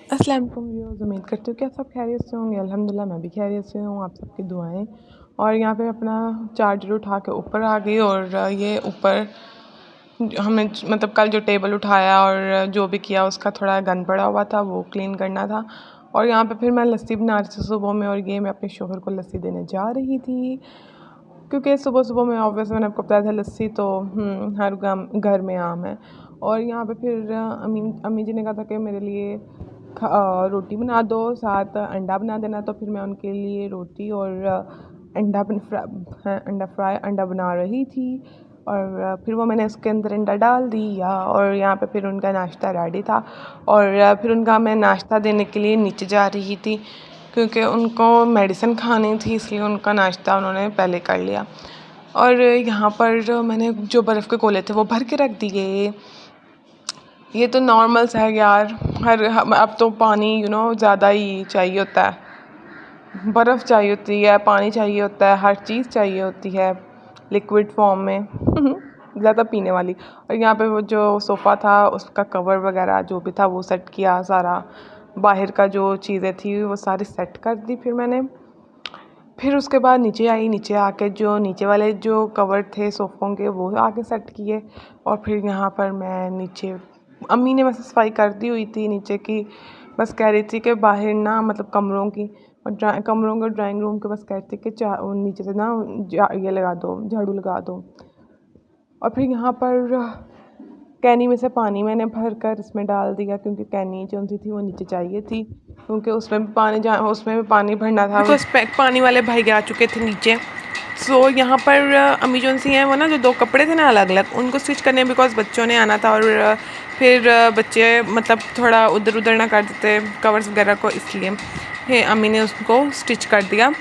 अस्सलाम वालेकुम व्यूअर्स, उम्मीद करती हूँ कि आप सब खैरियत से होंगे। अल्हम्दुलिल्लाह मैं भी खैरियत से हूँ, आप सबकी दुआएं। और यहाँ पे अपना चार्जर उठा के ऊपर आ गई और ये ऊपर हमने मतलब कल जो टेबल उठाया और जो भी किया उसका थोड़ा गंद पड़ा हुआ था, वो क्लीन करना था। और यहाँ पे फिर मैं लस्सी बना रही थी सुबह में, और ये मैं अपने शोहर को लस्सी देने जा रही थी क्योंकि सुबह सुबह में ऑब्वियस मैंने आपको बताया था लस्सी तो हर घर में आम है। और यहाँ पे फिर अम्मी जी ने कहा था कि मेरे लिए रोटी बना दो, साथ अंडा बना देना। तो फिर मैं उनके लिए रोटी और अंडा फ्राई अंडा बना रही थी। और फिर वो मैंने उसके अंदर अंडा डाल दिया और यहाँ पे फिर उनका नाश्ता रेडी था। और फिर उनका मैं नाश्ता देने के लिए नीचे जा रही थी क्योंकि उनको मेडिसिन खानी थी, इसलिए उनका नाश्ता उन्होंने पहले कर लिया। और यहाँ पर मैंने जो बर्फ़ के गोले थे वो भर के रख दिए। ये तो नॉर्मल सा है यार, अब तो पानी ज़्यादा ही चाहिए होता है, बर्फ़ चाहिए होती है, पानी चाहिए होता है, हर चीज़ चाहिए होती है लिक्विड फॉर्म में ज़्यादा पीने वाली। और यहाँ पे वो जो सोफ़ा था उसका कवर वगैरह जो भी था वो सेट किया सारा, बाहर का जो चीज़ें थी वो सारी सेट कर दी फिर मैंने। फिर उसके बाद नीचे आई, नीचे आके जो नीचे वाले जो कवर थे सोफ़ों के वो आके सेट किए। और फिर यहाँ पर मैं नीचे, अम्मी ने वैसे सफाई कर दी हुई थी नीचे की, बस कह रही थी कि बाहर ना मतलब कमरों की और कमरों के ड्राइंग रूम के बस कह रही थी कि नीचे से ना ये लगा दो, झाड़ू लगा दो। और फिर यहाँ पर कैनी में से पानी मैंने भर कर इसमें डाल दिया क्योंकि कैनी जो थी वो नीचे चाहिए थी क्योंकि उसमें भी पानी भरना था बिकॉज पानी वाले भाई आ चुके थे नीचे। सो यहाँ पर अम्मी जो सी हैं वो ना जो दो कपड़े थे ना अलग अलग उनको स्टिच करने बिकॉज बच्चों ने आना था और फिर बच्चे मतलब थोड़ा उधर उधर ना कर देते कवर्स वगैरह को, इसलिए अम्मी ने उसको स्टिच कर दिया।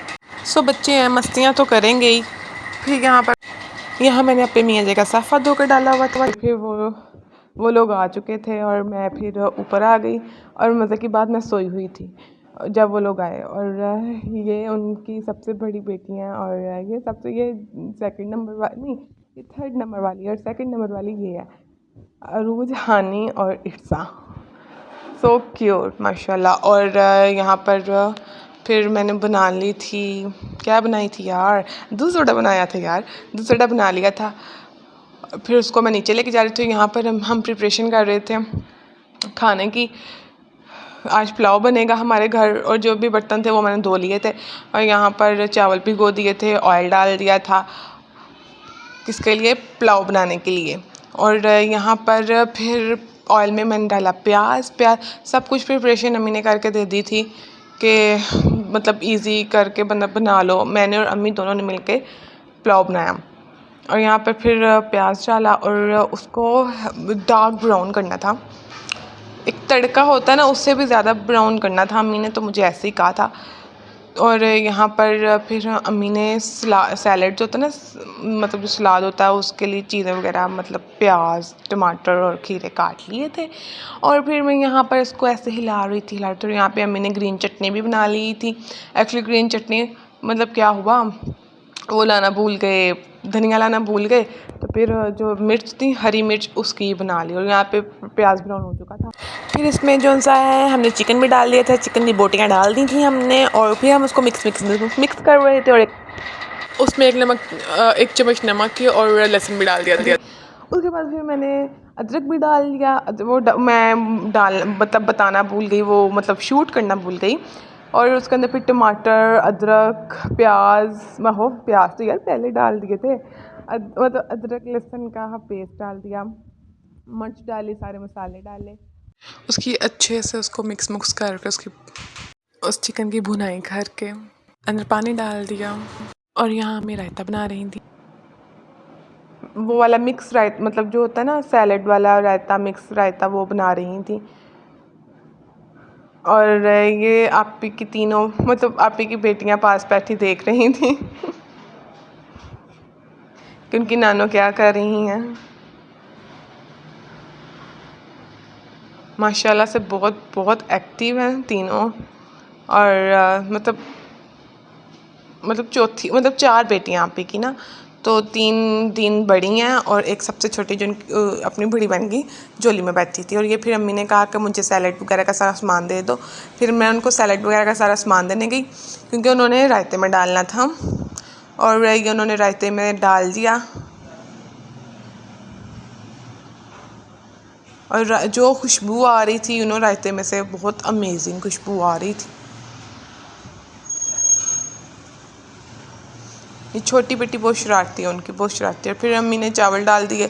सो बच्चे हैं मस्तियाँ तो करेंगे ही। फिर यहाँ मैंने अपने मियाँ जी का साफ़ा धोकर डाला हुआ था। फिर वो लोग आ चुके थे और मैं फिर ऊपर आ गई। और मज़े की बात, मैं सोई हुई थी जब वो लोग आए। और ये उनकी सबसे बड़ी बेटी हैं और ये सेकंड नंबर वाली नहीं, ये थर्ड नंबर वाली और सेकंड नंबर वाली ये है अरूज, हानी और इर्सा। सो क्यूट माशाल्लाह। और यहाँ पर फिर मैंने बना ली थी, क्या बनाई थी यार, दूध सोडा बनाया था यार, दूध सोडा बना लिया था। फिर उसको मैं नीचे लेके जा रही थी। यहाँ पर हम प्रिपरेशन कर रहे थे खाने की। आज पुलाव बनेगा हमारे घर और जो भी बर्तन थे वो मैंने धो लिए थे। और यहाँ पर चावल भिगो दिए थे, ऑयल डाल दिया था किसके लिए, पुलाव बनाने के लिए। और यहाँ पर फिर ऑयल में मैंने डाला प्याज सब कुछ प्रिपरेशन अम्मी ने करके दे दी थी कि मतलब इजी करके बना लो। मैंने और अम्मी दोनों ने मिलके पुलाव बनाया। और यहाँ पर फिर प्याज डाला और उसको डार्क ब्राउन करना था। एक तड़का होता है ना, उससे भी ज़्यादा ब्राउन करना था, अम्मी ने तो मुझे ऐसे ही कहा था। और यहाँ पर फिर अम्मी ने सैलेड जो होता है ना, मतलब जो सलाद होता है उसके लिए चीज़ें वगैरह मतलब प्याज टमाटर और खीरे काट लिए थे। और फिर मैं यहाँ पर इसको ऐसे हिला रही थी तो यहाँ पे अम्मी ने ग्रीन चटनी भी बना ली थी। एक्चुअली ग्रीन चटनी मतलब क्या हुआ, वो लाना भूल गए, धनिया लाना भूल गए, तो फिर जो मिर्च थी हरी मिर्च उसकी बना ली। और यहाँ पे प्याज ब्राउन हो चुका था। फिर इसमें जो सा है हमने चिकन भी डाल दिया था, चिकन की बोटियाँ डाल दी थी हमने। और फिर हम उसको मिक्स कर रहे थे। और उसमें एक चम्मच नमक की और लहसुन भी डाल दिया था। उसके बाद फिर मैंने अदरक भी डाल दिया। मैं मतलब बताना भूल गई, वो मतलब शूट करना भूल गई। और उसके अंदर फिर टमाटर अदरक प्याज तो यार पहले डाल दिए थे। मतलब अदरक लहसुन का पेस्ट डाल दिया, मिर्च डाली, सारे मसाले डाले, उसकी अच्छे से उसको मिक्स करके उस चिकन की भुनाई करके अंदर पानी डाल दिया। और यहाँ मैं रायता बना रही थी, वो वाला मिक्स रायता, मतलब जो होता है ना सैलेड वाला रायता, मिक्स रायता, वो बना रही थी। और ये आपी की तीनों मतलब आपी की बेटियां पास बैठी देख रही थी कि उनकी नानो क्या कर रही हैं। माशाल्लाह से बहुत बहुत एक्टिव हैं तीनों। और मतलब चार बेटियां आपी की ना, तो 3 बड़ी हैं और एक सबसे छोटी जो अपनी बड़ी बहन की झोली में बैठी थी। और ये फिर अम्मी ने कहा कि मुझे सैलड वगैरह का सारा सामान दे दो। फिर मैं उनको सैलड वगैरह का सारा सामान देने गई क्योंकि उन्होंने रायते में डालना था, और ये उन्होंने रायते में डाल दिया। और जो खुशबू आ रही थी रायते में से, बहुत अमेजिंग खुशबू आ रही थी। ये छोटी बेटी बहुत शरारती है उनकी, बहुत शरारती है। फिर अम्मी ने चावल डाल दिए,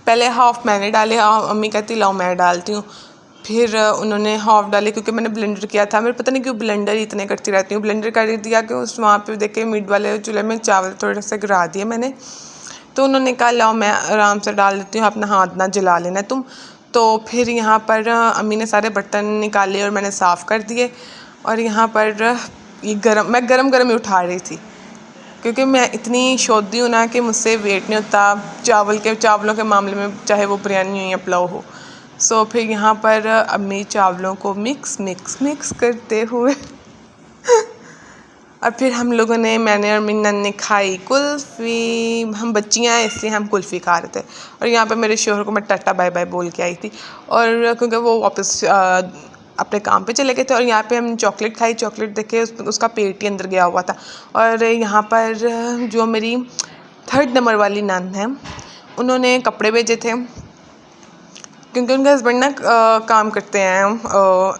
पहले हाफ़ मैंने डाले, अम्मी कहती लाओ मैं डालती हूँ। फिर उन्होंने हाफ़ डाले क्योंकि मैंने ब्लेंडर किया था। मेरे पता नहीं क्यों ब्लेंडर इतने करती रहती हूँ, ब्लेंडर कर दिया कि उस वहाँ पे देख के मिड वाले चूल्हे में चावल थोड़े से गिरा दिए मैंने। तो उन्होंने कहा लाओ मैं आराम से डाल देती हूँ, अपना हाथ ना जला लेना तुम। तो फिर यहाँ पर अम्मी ने सारे बर्तन निकाले और मैंने साफ़ कर दिए। और यहाँ पर ये मैं गरम ही उठा रही थी क्योंकि मैं इतनी शोधी हूँ ना कि मुझसे वेट नहीं होता चावलों के मामले में, चाहे वो बिरयानी हो या पुलाव हो। सो फिर यहाँ पर अम्मी चावलों को मिक्स करते हुए और फिर हम लोगों ने, मैंने और मिन्नन ने खाई कुल्फ़ी। हम बच्चियाँ हैं इसलिए हम कुल्फ़ी खा रहे थे। और यहाँ पर मेरे शोहर को मैं टाटा बाय बाय बोल के आई थी, और क्योंकि वो वापस अपने काम पे चले गए थे। और यहाँ पे हम चॉकलेट खाई, चॉकलेट देखे उसका पेट ही अंदर गया हुआ था। और यहाँ पर जो मेरी 3rd नंबर वाली नंद है, उन्होंने कपड़े भेजे थे क्योंकि उनके हस्बैंड ना काम करते हैं,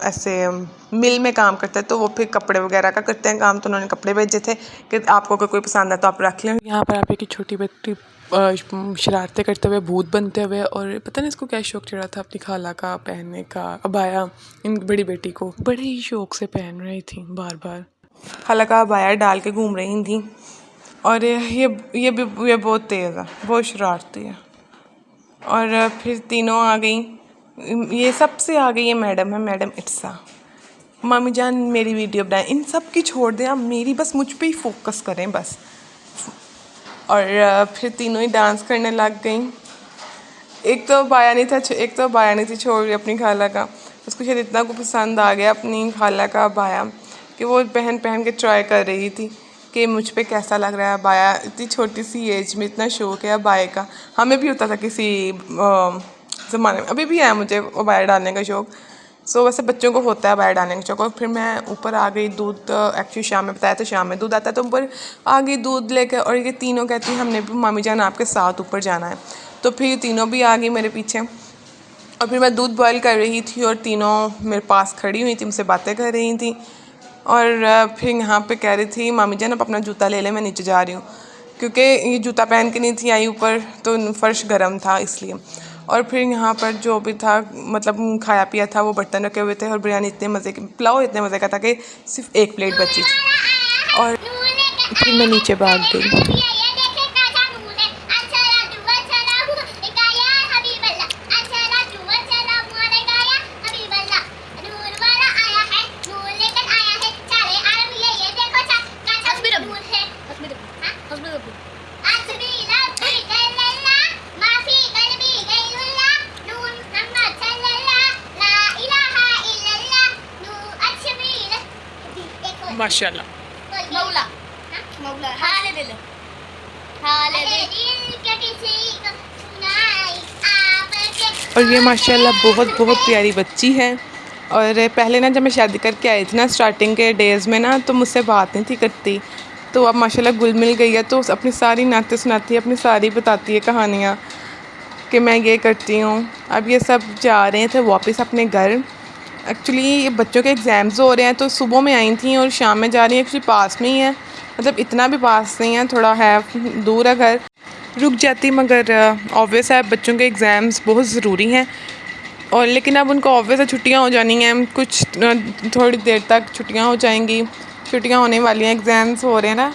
ऐसे मिल में काम करते हैं, तो वो फिर कपड़े वगैरह का करते हैं काम। तो उन्होंने कपड़े भेजे थे कि आपको अगर कोई पसंद है तो आप रख लें। यहाँ पर आप एक छोटी बच्ची शरारतें करते हुए, भूत बनते हुए, और पता नहीं इसको क्या शौक चढ़ा था अपनी खाला का पहनने का अबाया। इन बड़ी बेटी को बड़े ही शौक से पहन रही थी, बार बार खाला का अबाया डाल के घूम रही थी। और ये बहुत तेज़ है, बहुत शरारती है। और फिर तीनों आ गई। ये सबसे आ गई ये मैडम है, मैडम इट्सा। मामी जान मेरी वीडियो बनाएं, इन सब की छोड़ दें, आप मेरी बस मुझ पे ही फोकस करें बस। और फिर तीनों ही डांस करने लग गई। एक तो बाया नहीं थी छोड़ रही अपनी खाला का। उसको शायद इतना को पसंद आ गया अपनी खाला का बाया कि वो पहन के ट्राई कर रही थी कि मुझ पे कैसा लग रहा है बाया। इतनी छोटी सी एज में इतना शौक है बाया का। हमें भी होता था किसी ज़माने में, अभी भी है मुझे वो बाया डालने का शौक़। सो वैसे बच्चों को होता है बाया डालने का शौक़। और फिर मैं ऊपर आ गई, दूध एक्चुअली शाम में बताया था, शाम में दूध आता है, तो ऊपर आ गई दूध लेकर। और ये तीनों कहती हैं हमने भी मामी जान आपके साथ ऊपर जाना है। तो फिर तीनों भी आ गई मेरे पीछे। और फिर मैं दूध बॉयल कर रही थी और तीनों मेरे पास खड़ी हुई थी, मुझसे बातें कर रही थी। और फिर यहाँ पे कह रही थी मामी जान आप अपना जूता ले लें, मैं नीचे जा रही हूँ, क्योंकि ये जूता पहन के नहीं थी आई ऊपर, तो फर्श गर्म था इसलिए। और फिर यहाँ पर जो भी था, मतलब खाया पिया था, वो बर्तन रखे हुए थे। और बिरयानी इतने मज़े की, पुलाव इतने मज़े का था कि सिर्फ 1 प्लेट बची थी। और फिर मैं नीचे भाग गई। माशाल्लाह। और ये माशाल्लाह बहुत प्यारी बच्ची है। और पहले ना जब मैं शादी करके आई थी ना, स्टार्टिंग के डेज़ में ना, तो मुझसे बात नहीं थी करती। तो अब माशाल्लाह घुल मिल गई है, तो अपनी सारी नाते सुनाती है, अपनी सारी बताती है कहानियाँ कि मैं ये करती हूँ। अब ये सब जा रहे थे वापस अपने घर। एक्चुअली ये बच्चों के एग्ज़ाम्स हो रहे हैं, तो सुबह में आई थी और शाम में जा रही हैं। एक्चुअली पास में ही है, मतलब इतना भी पास नहीं है, थोड़ा है दूर है घर। रुक जाती, मगर ऑब्वियस है बच्चों के एग्ज़ाम्स बहुत ज़रूरी हैं। और लेकिन अब उनको ऑब्वियस है छुट्टियाँ हो जानी हैं, कुछ थोड़ी देर तक छुट्टियाँ हो जाएंगी, छुट्टियाँ होने वाली हैं, एग्ज़ाम्स हो रहे हैं ना।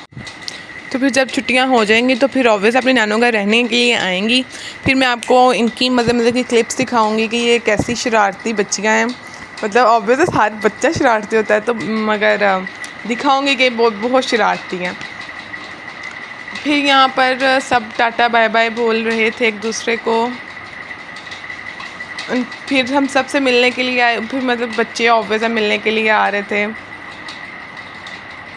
तो फिर जब छुट्टियाँ हो जाएंगी तो फिर ऑब्वियस अपने नानों घर रहने के लिए आएंगी। फिर मैं आपको इनकी मज़े की क्लिप्स दिखाऊंगी कि ये कैसी शरारती बच्चियाँ हैं। मतलब ऑब्वियस हर बच्चा शरारती होता है, तो मगर दिखाऊंगी कि बहुत शरारती हैं। फिर यहाँ पर सब टाटा बाय बाय बोल रहे थे एक दूसरे को। फिर हम सबसे मिलने के लिए आए, फिर मतलब बच्चे ऑब्वियस मिलने के लिए आ रहे थे।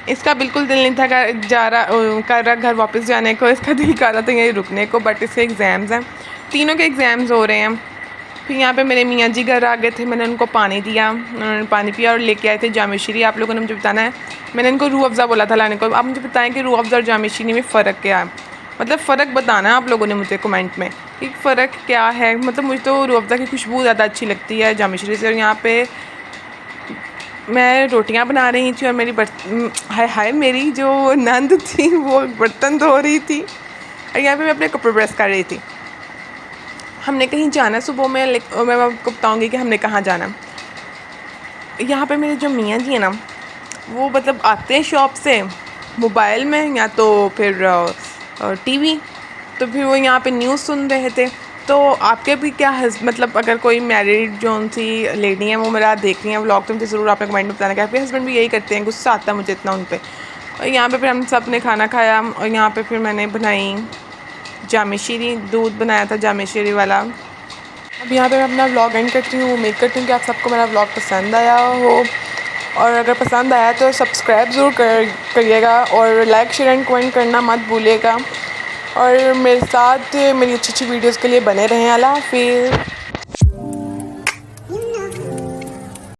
इसका बिल्कुल दिल नहीं था कर रहा घर वापस जाने को, इसका दिल कर रहा था यहीं रुकने को, बट इसके एग्ज़ाम्स हैं, तीनों के एग्ज़ाम्स हो रहे हैं। फिर यहाँ पे मेरे मियाँ जी घर आ गए थे, मैंने उनको पानी दिया, उन्होंने पानी पिया और लेके आए थे जामे शीरी। आप लोगों ने मुझे बताना है, मैंने इनको रूह अफ़ज़ा बोला था लाने को। आप मुझे बताएं कि रूह अफ़ज़ा और जामे शीरी में फ़र्क क्या है, मतलब फ़र्क बताना है आप लोगों ने मुझे कमेंट में कि फ़र्क क्या है। मतलब मुझे तो रूह अफ़ज़ा की खुशबू ज़्यादा अच्छी लगती है जामे शीरी से। और यहाँ पे मैं रोटियां बना रही थी और हाय मेरी जो नंद थी वो बर्तन धो रही थी, और यहाँ पे मैं अपने कपड़े प्रेस कर रही थी। हमने कहीं जाना सुबह में, मैं आपको बताऊँगी कि हमने कहाँ जाना। यहाँ पे मेरे जो मियाँ जी हैं ना, वो मतलब आते हैं शॉप से मोबाइल में या तो फिर टीवी, तो फिर वो यहाँ पे न्यूज़ सुन रहे थे। तो आपके भी क्या मतलब अगर कोई मैरिड जो उनसी लेडी हैं वो मेरा देख रही हैं व्लॉग, तो मुझे ज़रूर आपने कमेंट में बताना कि आपके हस्बैंड भी यही करते हैं। गुस्सा आता है मुझे इतना उन पर। और यहाँ पे फिर हम सब ने खाना खाया और यहाँ पे फिर मैंने बनाई जामे शीरी, दूध बनाया था जामे शीरी वाला। अब यहाँ पे मैं अपना व्लॉग एंड करती हूँ। उम्मीद करती हूँ कि आप सबको मेरा व्लॉग पसंद आया हो, और अगर पसंद आया तो सब्सक्राइब ज़रूर करिएगा और लाइक शेयर एंड कमेंट करना मत भूलिएगा। और मेरे साथ मेरी अच्छी अच्छी वीडियोज़ के लिए बने रहें। अल्लाह हाफ़िज़।